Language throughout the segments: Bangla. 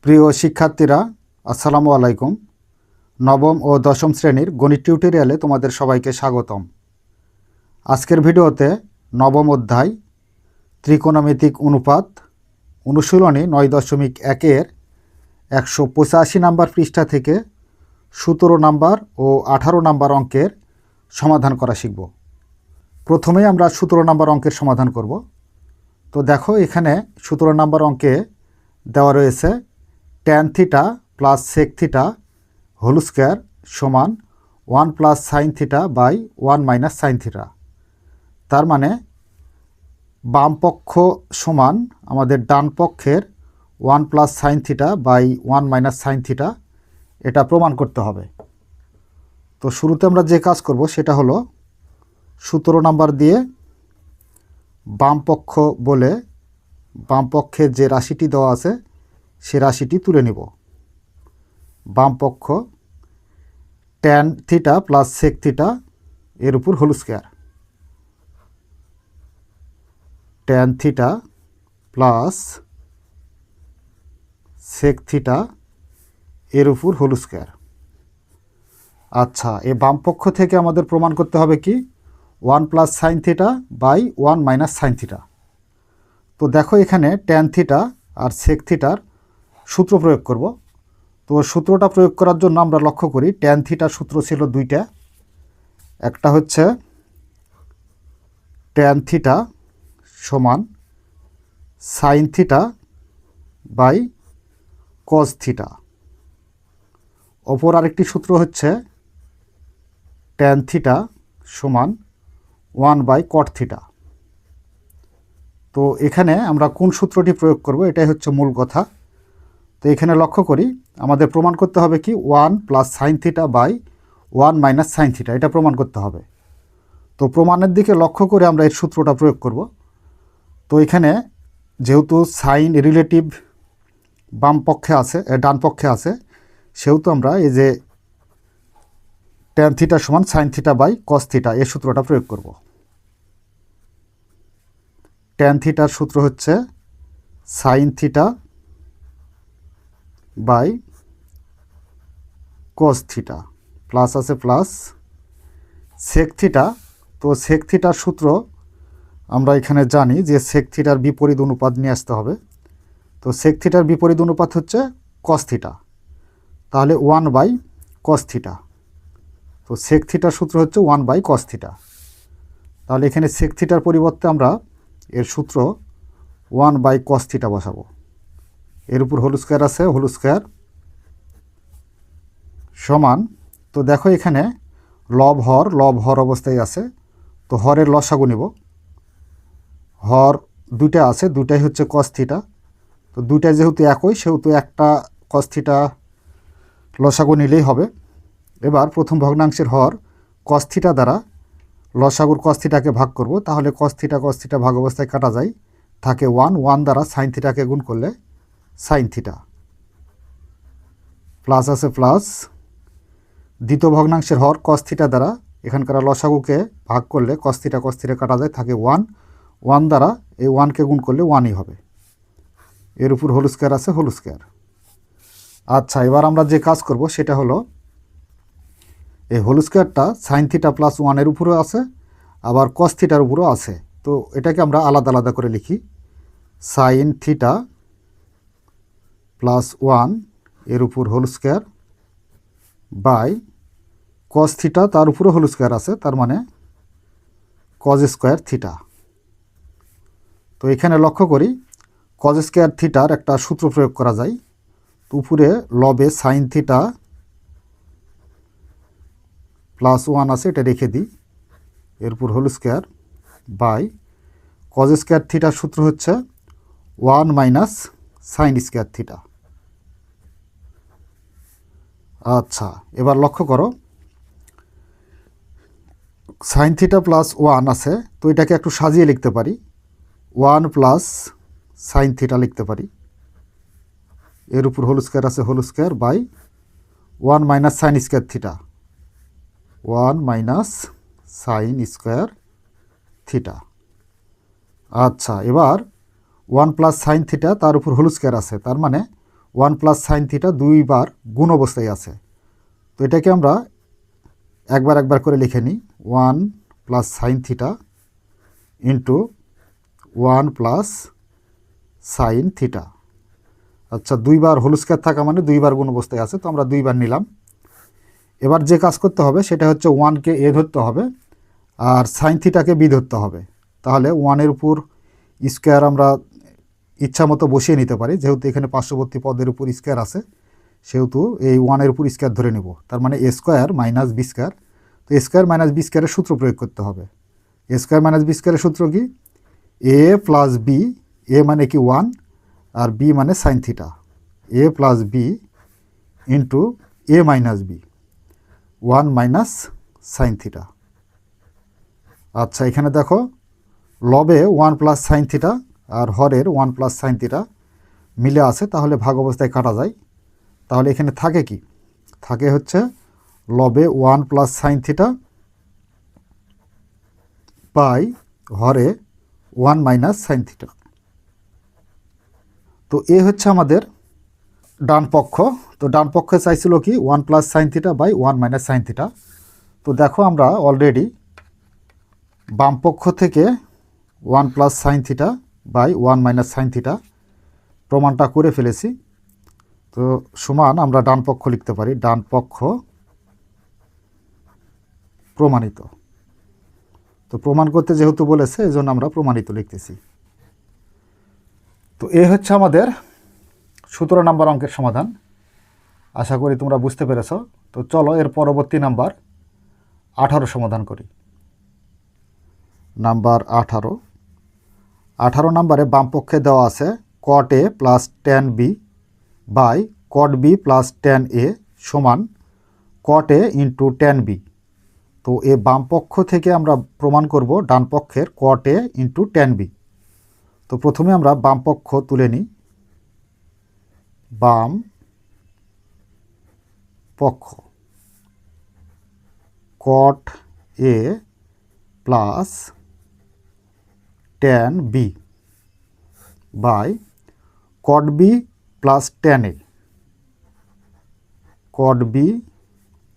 প্রিয় শিক্ষার্থীরা, আসসালামু আলাইকুম। নবম ও দশম শ্রেণীর গণিত টিউটোরিয়ালে তোমাদের সবাইকে স্বাগতম। আজকের ভিডিওতে নবম অধ্যায় ত্রিকোণমিতিক অনুপাত অনুশীলনী 9.1-এর 185 নাম্বার পৃষ্ঠা থেকে 17 নাম্বার ও 18 নাম্বার অঙ্কের সমাধান করা শিখব। প্রথমেই আমরা 17 নাম্বার অঙ্কের সমাধান করব। তো দেখো, এখানে 17 নাম্বার অঙ্কে দেওয়া রয়েছে tan theta plus sec theta whole square সমান 1 plus sine theta by 1 minus sine theta. তার মানে বাম পক্ষ সমান আমাদের ডান পক্ষের 1 plus sine theta by 1 minus sine theta, এটা প্রমাণ করতে হবে। তো শুরুতে আমরা যে কাজ করব সেটা হলো 17 নাম্বার দিয়ে বাম পক্ষ বলে বাম পক্ষের যে রাশিটি দেওয়া আছে সে রাশিটি তুলে নিব। বাম পক্ষ tan theta plus sec theta এর উপর whole square, tan theta plus sec theta এর উপর হোল স্কোয়ার। আচ্ছা, এই বাম পক্ষ থেকে আমাদের প্রমাণ করতে হবে কি 1 plus sine theta by 1 minus sine theta. তো দেখো, এখানে tan থিটা আর sec থিটার সূত্র প্রয়োগ করব। তো সূত্রটা প্রয়োগ করার জন্য আমরা লক্ষ্য করি tan থিটার সূত্র ছিল দুইটা। একটা হচ্ছে tan থিটা সমান sine theta by cos theta. অপর আরেকটি সূত্র হচ্ছে tan থিটা সমান 1 বাই cot থিটা। তো এখানে আমরা কোন সূত্রটি প্রয়োগ করব এটাই হচ্ছে মূল কথা। তো এখানে লক্ষ্য করি আমাদের প্রমাণ করতে হবে কি 1 plus sine theta by 1 minus sine theta, এটা প্রমাণ করতে হবে। তো প্রমাণের দিকে লক্ষ্য করে আমরা এর সূত্রটা প্রয়োগ করব। তো এখানে যেহেতু সাইন রিলেটিভ বাম পক্ষে আছে, ডান পক্ষে আছে, সেহেতু আমরা এই যে tan থিটা সমান sine theta by cos theta এই সূত্রটা প্রয়োগ করব। tan থিটার সূত্র হচ্ছে sine theta by cos theta, plus আছে প্লাস sec থিটা। তো sec থিটার সূত্র আমরা এখানে জানি যে sec থিটার বিপরীত অনুপাত নিয়ে আসতে হবে। তো sec থিটার বিপরীত অনুপাত হচ্ছে cos থিটা, তাহলে 1 বাই cos থিটা। তো sec থিটার সূত্র হচ্ছে 1 বাই cos থিটা। তাহলে এখানে sec থিটার পরিবর্তে আমরা এর সূত্র 1 বাই cos থিটা বসাবো। এর উপর হোল স্কোয়ার আছে, হোল স্কোয়ার সমান। তো দেখো, এখানে লব হর অবস্থায় আছে। তো হরের লসাগু নিব। হর দুইটা আছে, দুইটাই হচ্ছে cos থিটা। তো দুইটাই যেহেতু একই সেহেতু একটা cos থিটা লসাগু নিলেই হবে। এবার প্রথম ভগ্নাংশের হর cos থিটা দ্বারা লসাগুর cos থিটাকে ভাগ করব। তাহলে cos থিটা ভাগ অবস্থায় কাটা যায়, থাকে 1 দ্বারা সাইন থিটাকে গুণ করলে সাইন থিটা, প্লাস আছে প্লাস। দ্বিতীয় ভগ্নাংশের হর cos থিটা দ্বারা এখানকার লসাগুকে ভাগ করলে cos থিটা কাটা যায়, থাকে 1 দ্বারা এই 1কে গুণ করলে 1ই হবে। এর উপর হোল স্কোয়ার আছে, হোল স্কোয়ার। আচ্ছা, এবার আমরা যে কাজ করব সেটা হলো এই হোল স্কোয়ারটা সাইন থিটা প্লাস 1-এর উপরেও আছে, আবার cos থিটার উপরেও আছে। তো এটাকে আমরা আলাদা আলাদা করে লিখি। সাইন থিটা প্লাস 1 এর উপর whole square by cos theta, তার উপরে হোল স্কোয়ার আছে, তার মানে cos স্কোয়ার থিটা। তো এখানে লক্ষ্য করি cos স্কোয়ার থিটার একটা সূত্র প্রয়োগ করা যায়। তো উপরে লবে সাইন থিটা প্লাস 1 আছে, এটা রেখে দিই। এরপর whole square by cos square থিটার সূত্র হচ্ছে 1 মাইনাস সাইন স্কোয়ার থিটা। আচ্ছা, এবার লক্ষ্য করো সাইন থিটা প্লাস 1 আছে, তো এটাকে একটু সাজিয়ে লিখতে পারি। 1 প্লাস সাইন থিটা লিখতে পারি। এর উপর হোল স্কোয়ার আছে, whole square by 1 minus sine square theta, 1 minus sine square theta. আচ্ছা, এবার 1 প্লাস সাইন থিটা তার উপর হোল স্কোয়ার আছে, তার মানে ওয়ান প্লাস সাইন থিটা দুইবার গুণ অবস্থায় আছে। তো এটাকে আমরা একবার একবার করে লিখে নিই, one plus sine theta into one plus sine theta. আচ্ছা, দুইবার হোল স্কয়ার থাকা মানে দুইবার গুণ অবস্থায় আছে, তো আমরা দুইবার নিলাম। এবার যে কাজ করতে হবে সেটা হচ্ছে ওয়ানকে এ ধরতে হবে আর সাইন থিটাকে বি ধরতে হবে। তাহলে ওয়ানের উপর স্কোয়ার আমরা ইচ্ছা মতো বসিয়ে নিতে পারি, যেহেতু এখানে পার্শ্ববর্তী পদের উপর স্কোয়ার আছে সেহেতু এই ওয়ানের উপর স্কোয়ার ধরে নেব। তার মানে এ স্কোয়ার মাইনাস বি স্কোয়ার। তো এ স্কোয়ার মাইনাস বি স্কোয়ারের সূত্র প্রয়োগ করতে হবে। এ স্কোয়ার মাইনাস বি স্কোয়ারের সূত্র কি? এ প্লাস বি, এ মানে কি ওয়ান আর বি মানে sine theta, A plus B into A minus B, one minus sine theta. আচ্ছা, এখানে দেখো লবে ওয়ান প্লাস সাইন থিটা আর হরের ওয়ান প্লাস সাইন থিটা মিলে আছে, তাহলে ভাগ অবস্থায় কাটা যায়। তাহলে এখানে থাকে কি? থাকে হচ্ছে লবে one plus sine theta by হরে ওয়ান মাইনাস সাইন থিটা। তো এ হচ্ছে আমাদের ডান পক্ষ। তো ডান পক্ষে চাইছিল কি? One plus sine theta by one minus sine theta. তো দেখো আমরা অলরেডি বাম পক্ষ থেকে one plus sine theta by one minus sine theta প্রমাণটা করে ফেলেছি। তো সমান আমরা ডান পক্ষ লিখতে পারি, ডান পক্ষ প্রমাণিত। তো প্রমাণ করতে যেহেতু বলেছে এই জন্য আমরা প্রমাণিত লিখতেছি। তো এ হচ্ছে আমাদের 17 নম্বর অঙ্কের সমাধান। আশা করি তোমরা বুঝতে পেরেছ। তো চলো এর পরবর্তী নাম্বার 18 সমাধান করি। নাম্বার 18 নম্বরে বাম পক্ষে দেওয়া আছে cot A plus tan B by cot B plus tan A সমান cot A into tan B. তো এ বাম পক্ষ থেকে আমরা প্রমাণ করব ডান পক্ষের cot A into tan B. তো প্রথমে আমরা বাম পক্ষ তুলে নিই, বাম পক্ষ cot A plus tan B by cot B plus tan A, cot B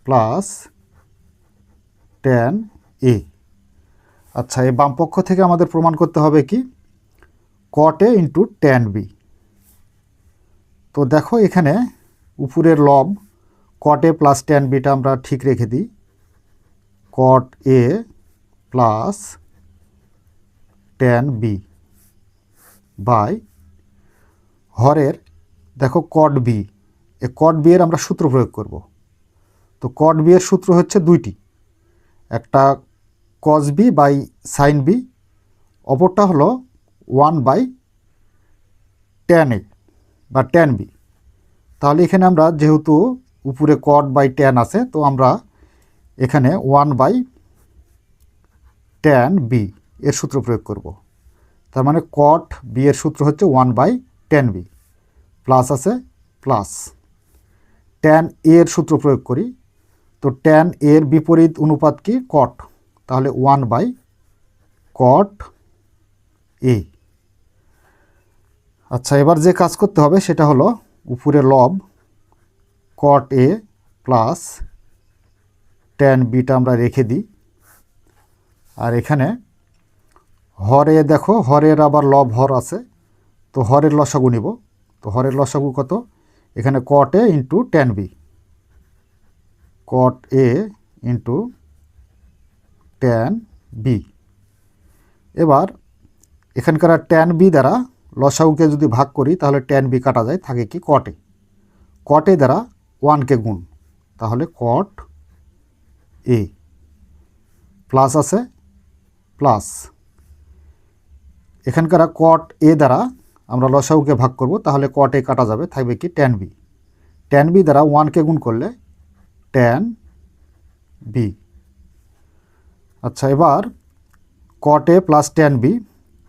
plus tan A. আচ্ছা, এই বাম পক্ষ থেকে আমাদের প্রমাণ করতে হবে কি? কট এ ইন্টু ট্যান বি। তো দেখো এখানে উপরের লব কট এ প্লাস ট্যান বিটা আমরা ঠিক রেখে দিই, cot A plus tan B by হরের দেখো কট বি, এ কট বি এর আমরা সূত্র প্রয়োগ করব। তো কট বি এর সূত্র হচ্ছে দুইটি, একটা cos B by sine B, অপরটা হলো ওয়ান বাই ট্যান এ বা ট্যান বি। তাহলে এখানে আমরা যেহেতু উপরে কট বাই ট্যান আছে, তো আমরা এখানে ওয়ান বাই ট্যান বি এর সূত্র প্রয়োগ করব। তার মানে কট বি এর সূত্র হচ্ছে one by tan B, plus আছে প্লাস ট্যান এ এর সূত্র প্রয়োগ করি। তো ট্যান এর বিপরীত অনুপাত কি? কট, তাহলে ওয়ান বাই কট এ। আচ্ছা, এবার যে কাজ করতে হবে সেটা হলো উপরে লব কট এ প্লাস ট্যান বিটা আমরা রেখে দিই, আর এখানে হরে দেখো হরের আবার লব হর আছে, তো হরের লসাগু নিব। তো হরের লসাগু কত? এখানে কট A into tan B, caught A into tan B. এবার এখানকার ট্যান বি দ্বারা লসাগুকে যদি ভাগ করি তাহলে ট্যান বি কাটা যায়, থাকে কি? কটে। কটে দ্বারা ওয়ানকে গুণ, তাহলে কট এ প্লাস আছে প্লাস এখানকার কট এ দ্বারা আমরা লসাগুকে ভাগ করব, তাহলে কট এ কাটা যাবে, থাকবে কি? Tan B. ট্যান বি দ্বারা ওয়ানকে গুণ করলে ট্যান বি। আচ্ছা, এবার cot A plus tan B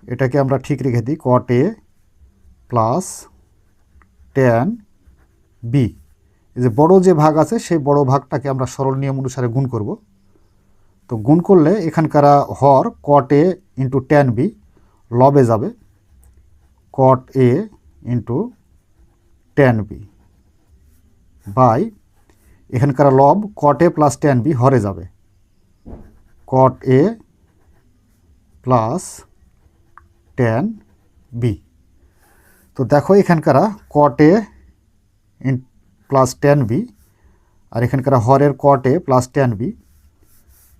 এটাকে আমরা ঠিক রেখে দিই, cot A plus tan B. এই যে বড় যে ভাগ আছে সেই বড় ভাগটাকে আমরা সরল নিয়ম অনুসারে গুণ করব। তো গুণ করলে এখানকার হর কট এ ইন্টু ট্যান বি লবে যাবে, কট A into tan b by এখানকার লব cot a plus tan b হরে যাবে cot a plus tan b। তো দেখো এখানকার cot a plus tan b আর এখানকার হরের cot a plus tan b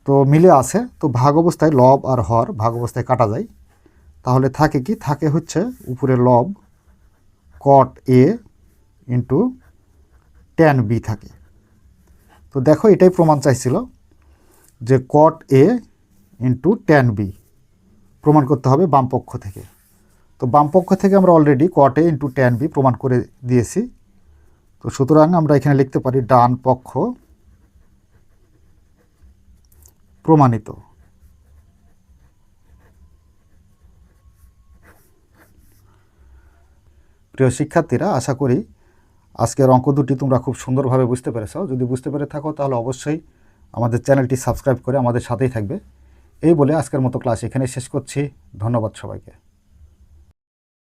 তো মিলে আছে। তো ভাগ অবস্থায় লব আর হর ভাগ অবস্থায় কাটা যায়, তাহলে থাকে কি, থাকে হচ্ছে উপরে লব cot a into tan b থাকে। তো দেখো এটাই প্রমাণ চাইছিল যে cot a into tan b প্রমাণ করতে হবে বাম পক্ষ থেকে। তো বাম পক্ষ থেকে আমরা already cot a into tan b প্রমাণ করে দিয়েছি। তো সুতরাং আমরা এখানে লিখতে পারি ডান পক্ষ প্রমাণিত। প্রিয় শিক্ষার্থীরা, আশা করি আজকের অঙ্ক দুটি তোমরা খুব সুন্দরভাবে বুঝতে পেরেছ। যদি বুঝতে পেরে থাকো তাহলে অবশ্যই আমাদের চ্যানেলটি সাবস্ক্রাইব করে আমাদের সাথেই থাকবে। এই বলে আজকের মতো ক্লাস এখানে শেষ করছি। ধন্যবাদ সবাইকে।